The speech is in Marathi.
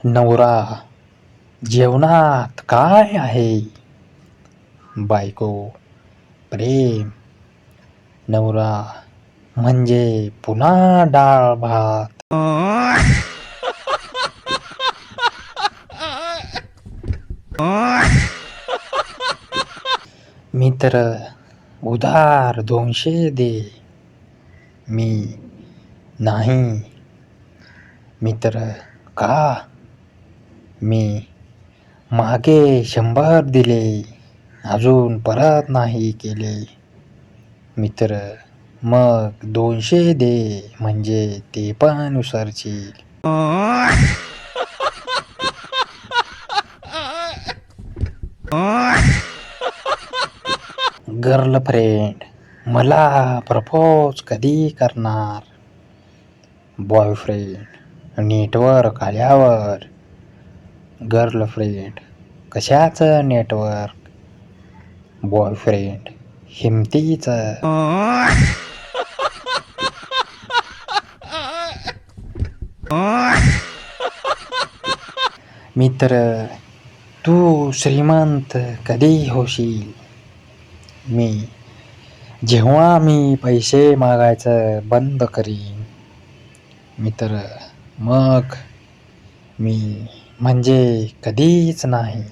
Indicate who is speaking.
Speaker 1: नवरा जेवणात काय आहे? बायको प्रेम. नवरा म्हणजे पुन्हा डाळ भात. मित्र उधार 200 दे. मी नाही. मित्र का? मी मागे 100 दिले, अजून परत नाही केले. मित्र मग 200 दे, म्हणजे ते पण विसरशील. गर्लफ्रेंड मला प्रपोज कधी करणार? बॉयफ्रेंड नेटवर्क आल्यावर. गर्लफ्रेंड कशाचं नेटवर्क? बॉयफ्रेंड हिमतीचं. मित्र तू श्रीमंत कधी होशील? मी जेव्हा मी पैसे मागायचं बंद करीन. मित्र मग मी म्हणजे कधीच नाही.